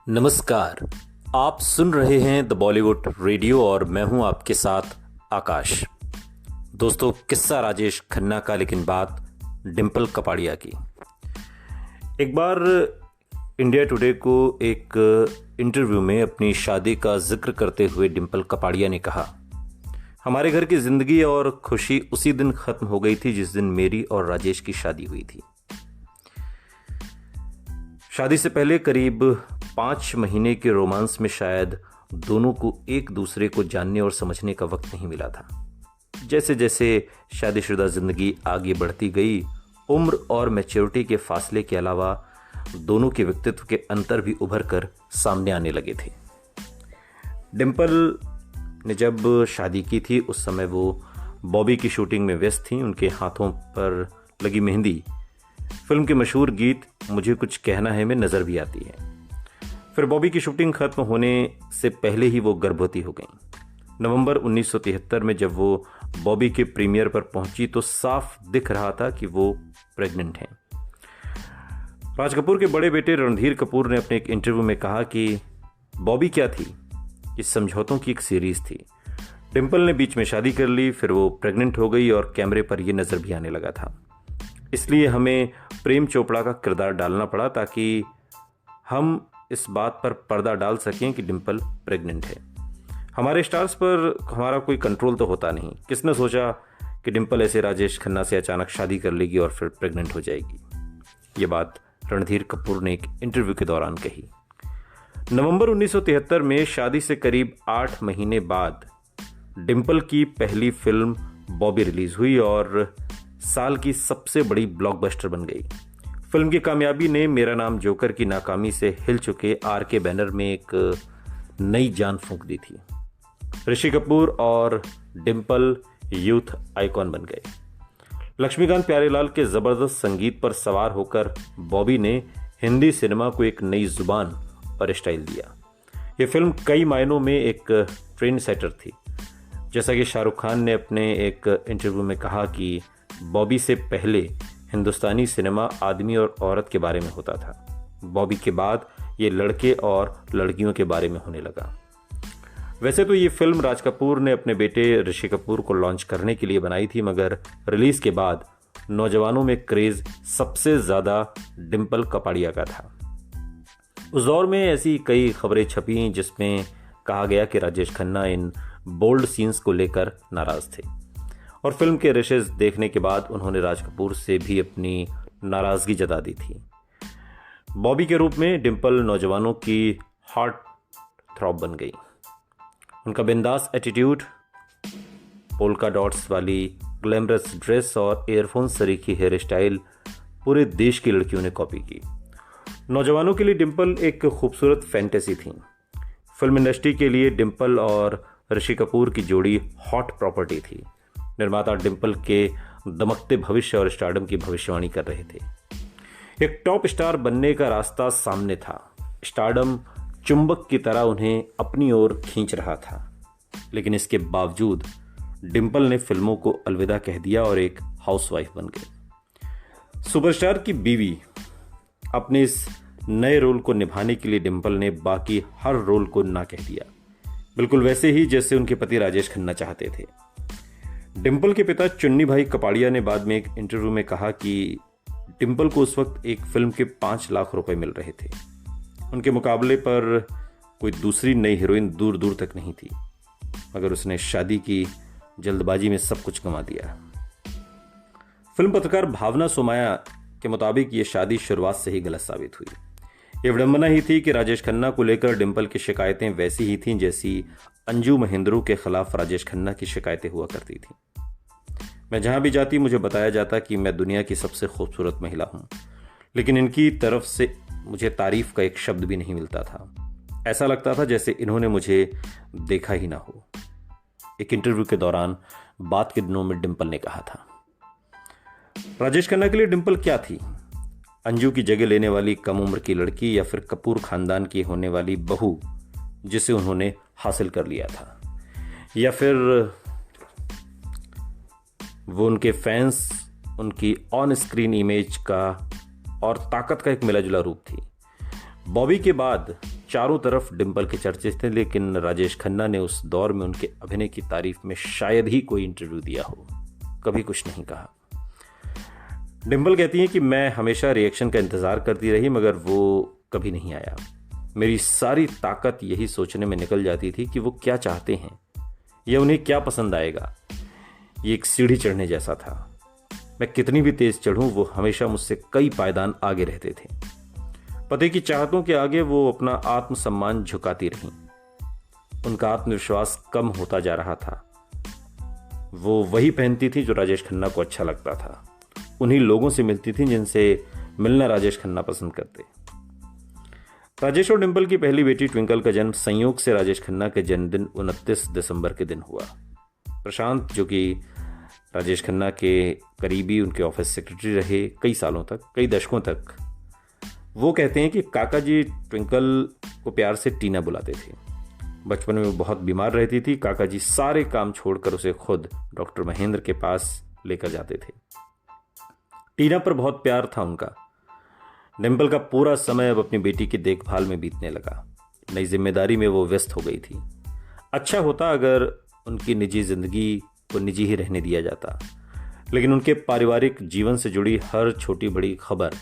नमस्कार। आप सुन रहे हैं द बॉलीवुड रेडियो और मैं हूं आपके साथ आकाश। दोस्तों, किस्सा राजेश खन्ना का, लेकिन बात डिंपल कपाड़िया की। एक बार इंडिया टुडे को एक इंटरव्यू में अपनी शादी का जिक्र करते हुए डिंपल कपाड़िया ने कहा, हमारे घर की जिंदगी और खुशी उसी दिन खत्म हो गई थी जिस दिन मेरी और राजेश की शादी हुई थी। शादी से पहले करीब 5 महीने के रोमांस में शायद दोनों को एक दूसरे को जानने और समझने का वक्त नहीं मिला था। जैसे जैसे शादीशुदा जिंदगी आगे बढ़ती गई, उम्र और मैच्योरिटी के फासले के अलावा दोनों के व्यक्तित्व के अंतर भी उभर कर सामने आने लगे थे। डिंपल ने जब शादी की थी उस समय वो बॉबी की शूटिंग में व्यस्त थी। उनके हाथों पर लगी मेहंदी फिल्म के मशहूर गीत मुझे कुछ कहना है में नजर भी आती है। फिर बॉबी की शूटिंग खत्म होने से पहले ही वो गर्भवती हो गईं। नवंबर 1973 में जब वो बॉबी के प्रीमियर पर पहुंची तो साफ दिख रहा था कि वो प्रेग्नेंट हैं। राज कपूर के बड़े बेटे रणधीर कपूर ने अपने एक इंटरव्यू में कहा कि बॉबी क्या थी, इस समझौतों की एक सीरीज थी। डिंपल ने बीच में शादी कर ली, फिर वो प्रेग्नेंट हो गई और कैमरे पर यह नजर भी आने लगा था। इसलिए हमें प्रेम चोपड़ा का किरदार डालना पड़ा ताकि हम इस बात पर पर्दा डाल सकें कि डिंपल प्रेग्नेंट है। हमारे स्टार्स पर हमारा कोई कंट्रोल तो होता नहीं। किसने सोचा कि डिंपल ऐसे राजेश खन्ना से अचानक शादी कर लेगी और फिर प्रेग्नेंट हो जाएगी। ये बात रणधीर कपूर ने एक इंटरव्यू के दौरान कही। नवंबर 1973 में शादी से करीब 8 महीने बाद डिंपल की पहली फिल्म बॉबी रिलीज हुई और साल की सबसे बड़ी ब्लॉकबस्टर बन गई। फिल्म की कामयाबी ने मेरा नाम जोकर की नाकामी से हिल चुके आर.के. बैनर में एक नई जान फूंक दी थी। ऋषि कपूर और डिंपल यूथ आइकॉन बन गए। लक्ष्मीकांत प्यारेलाल के जबरदस्त संगीत पर सवार होकर बॉबी ने हिंदी सिनेमा को एक नई जुबान और स्टाइल दिया। यह फिल्म कई मायनों में एक ट्रेंड सेटर थी। जैसा कि शाहरुख खान ने अपने एक इंटरव्यू में कहा कि बॉबी से पहले हिंदुस्तानी सिनेमा आदमी और औरत के बारे में होता था। बॉबी के बाद ये लड़के और लड़कियों के बारे में होने लगा। वैसे तो ये फिल्म राज कपूर ने अपने बेटे ऋषि कपूर को लॉन्च करने के लिए बनाई थी, मगर रिलीज के बाद नौजवानों में क्रेज सबसे ज्यादा डिंपल कपाड़िया का था। उस दौर में ऐसी कई खबरें छपी जिसमें कहा गया कि राजेश खन्ना इन बोल्ड सीन्स को लेकर नाराज थे और फिल्म के रशेज देखने के बाद उन्होंने राज कपूर से भी अपनी नाराजगी जता दी थी। बॉबी के रूप में डिंपल नौजवानों की हार्ट थ्रॉब बन गई। उनका बिंदास एटीट्यूड, पोल्का डॉट्स वाली ग्लैमरस ड्रेस और एयरफोन सरीखी हेयर स्टाइल पूरे देश की लड़कियों ने कॉपी की। नौजवानों के लिए डिंपल एक खूबसूरत फैंटेसी थी। फिल्म इंडस्ट्री के लिए डिंपल और ऋषि कपूर की जोड़ी हॉट प्रॉपर्टी थी। निर्माता डिंपल के दमकते भविष्य और स्टारडम की भविष्यवाणी कर रहे थे। एक टॉप स्टार बनने का रास्ता सामने था। स्टारडम चुंबक की तरह उन्हें अपनी ओर खींच रहा था, लेकिन इसके बावजूद डिंपल ने फिल्मों को अलविदा कह दिया और एक हाउसवाइफ बन गए। सुपरस्टार की बीवी अपने इस नए रोल को निभाने के लिए डिंपल ने बाकी हर रोल को ना कह दिया, बिल्कुल वैसे ही जैसे उनके पति राजेश खन्ना चाहते थे। डिंपल के पिता चुन्नी भाई कपाड़िया ने बाद में एक इंटरव्यू में कहा कि डिंपल को उस वक्त एक फिल्म के 5 लाख रुपए मिल रहे थे। उनके मुकाबले पर कोई दूसरी नई हीरोइन दूर दूर तक नहीं थी, मगर उसने शादी की जल्दबाजी में सब कुछ गंवा दिया। फिल्म पत्रकार भावना सोमाया के मुताबिक ये शादी शुरुआत से ही गलत साबित हुई। ये विडंबना ही थी कि राजेश खन्ना को लेकर डिंपल की शिकायतें वैसी ही थीं जैसी अंजू महेंद्रू के खिलाफ राजेश खन्ना की शिकायतें हुआ करती थी। मैं जहां भी जाती मुझे बताया जाता कि मैं दुनिया की सबसे खूबसूरत महिला हूं, लेकिन इनकी तरफ से मुझे तारीफ का एक शब्द भी नहीं मिलता था। ऐसा लगता था जैसे इन्होंने मुझे देखा ही ना हो। एक इंटरव्यू के दौरान बात के दिनों में डिंपल ने कहा था, राजेश खन्ना के लिए डिंपल क्या थी? अंजू की जगह लेने वाली कम उम्र की लड़की या फिर कपूर खानदान की होने वाली बहू जिसे उन्होंने हासिल कर लिया था, या फिर वो उनके फैंस उनकी ऑन स्क्रीन इमेज का और ताकत का एक मिला जुला रूप थी। बॉबी के बाद चारों तरफ डिंपल के चर्चे थे, लेकिन राजेश खन्ना ने उस दौर में उनके अभिनय की तारीफ में शायद ही कोई इंटरव्यू दिया हो, कभी कुछ नहीं कहा। डिंपल कहती हैं कि मैं हमेशा रिएक्शन का इंतज़ार करती रही, मगर वो कभी नहीं आया। मेरी सारी ताकत यही सोचने में निकल जाती थी कि वो क्या चाहते हैं या उन्हें क्या पसंद आएगा। ये एक सीढ़ी चढ़ने जैसा था। मैं कितनी भी तेज चढ़ूं, वो हमेशा मुझसे कई पायदान आगे रहते थे। पति की चाहतों के आगे वो अपना आत्मसम्मान झुकाती रहीं। उनका आत्मविश्वास कम होता जा रहा था। वो वही पहनती थी जो राजेश खन्ना को अच्छा लगता था। उन्हीं लोगों से मिलती थी जिनसे मिलना राजेश खन्ना पसंद करते। राजेश और डिंपल की पहली बेटी ट्विंकल का जन्म संयोग से राजेश खन्ना के जन्मदिन 29 दिसंबर के दिन हुआ। प्रशांत, जो कि राजेश खन्ना के करीबी उनके ऑफिस सेक्रेटरी रहे कई सालों तक, कई दशकों तक, वो कहते हैं कि काका जी ट्विंकल को प्यार से टीना बुलाते थे। बचपन में वो बहुत बीमार रहती थी। काका जी सारे काम छोड़कर उसे खुद डॉक्टर महेंद्र के पास लेकर जाते थे। टीना पर बहुत प्यार था उनका। डिंपल का पूरा समय अब अपनी बेटी की देखभाल में बीतने लगा। नई जिम्मेदारी में वो व्यस्त हो गई थी। अच्छा होता अगर उनकी निजी जिंदगी को निजी ही रहने दिया जाता, लेकिन उनके पारिवारिक जीवन से जुड़ी हर छोटी बड़ी खबर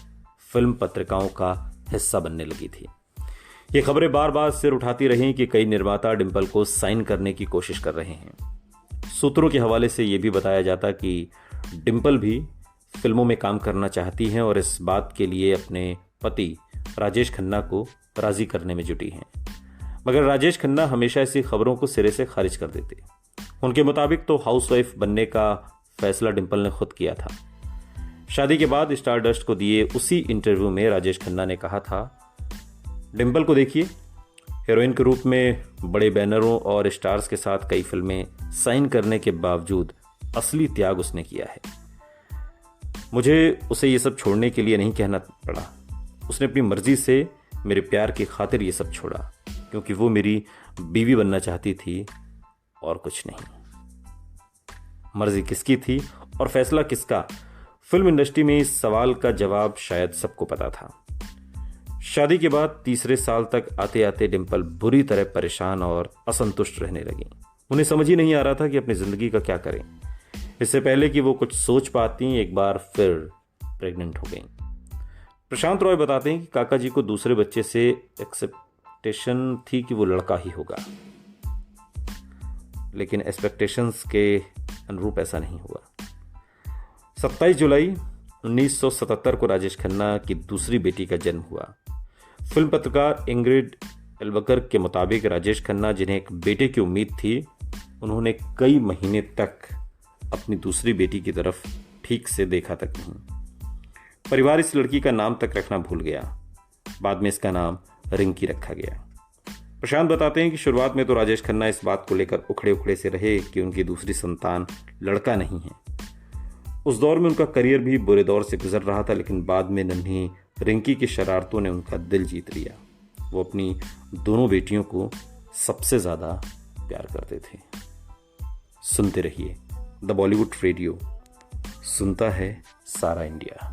फिल्म पत्रिकाओं का हिस्सा बनने लगी थी। ये खबरें बार बार सिर उठाती रहीं कि कई निर्माता डिंपल को साइन करने की कोशिश कर रहे हैं। सूत्रों के हवाले से यह भी बताया जाता कि डिंपल भी फिल्मों में काम करना चाहती हैं और इस बात के लिए अपने पति राजेश खन्ना को राजी करने में जुटी हैं। मगर राजेश खन्ना हमेशा ऐसी खबरों को सिरे से खारिज कर देते। उनके मुताबिक तो हाउसवाइफ बनने का फैसला डिंपल ने खुद किया था। शादी के बाद स्टारडस्ट को दिए उसी इंटरव्यू में राजेश खन्ना ने कहा था, डिंपल को देखिए, हीरोइन के रूप में बड़े बैनरों और स्टार्स के साथ कई फिल्में साइन करने के बावजूद असली त्याग उसने किया है। मुझे उसे ये सब छोड़ने के लिए नहीं कहना पड़ा। उसने अपनी मर्जी से मेरे प्यार की खातिर ये सब छोड़ा, क्योंकि वो मेरी बीवी बनना चाहती थी और कुछ नहीं। मर्जी किसकी थी और फैसला किसका? फिल्म इंडस्ट्री में इस सवाल का जवाब शायद सबको पता था। शादी के बाद तीसरे साल तक आते आते डिंपल बुरी तरह परेशान और असंतुष्ट रहने लगी। उन्हें समझ ही नहीं आ रहा था कि अपनी जिंदगी का क्या करें। इससे पहले कि वो कुछ सोच पाती, एक बार फिर प्रेग्नेंट हो गई। प्रशांत रॉय बताते हैं कि काका जी को दूसरे बच्चे से एक्सपेक्टेशन थी कि वो लड़का ही होगा, लेकिन एक्सपेक्टेशंस के अनुरूप ऐसा नहीं हुआ। 27 जुलाई 1977 को राजेश खन्ना की दूसरी बेटी का जन्म हुआ। फिल्म पत्रकार इंग्रिड एल्बकर के मुताबिक राजेश खन्ना, जिन्हें एक बेटे की उम्मीद थी, उन्होंने कई महीने तक अपनी दूसरी बेटी की तरफ ठीक से देखा तक नहीं। परिवार इस लड़की का नाम तक रखना भूल गया। बाद में इसका नाम रिंकी रखा गया। प्रशांत बताते हैं कि शुरुआत में तो राजेश खन्ना इस बात को लेकर उखड़े उखड़े से रहे कि उनकी दूसरी संतान लड़का नहीं है। उस दौर में उनका करियर भी बुरे दौर से गुजर रहा था, लेकिन बाद में नन्ही रिंकी की शरारतों ने उनका दिल जीत लिया। वो अपनी दोनों बेटियों को सबसे ज़्यादा प्यार करते थे। सुनते रहिए द बॉलीवुड रेडियो, सुनता है सारा इंडिया।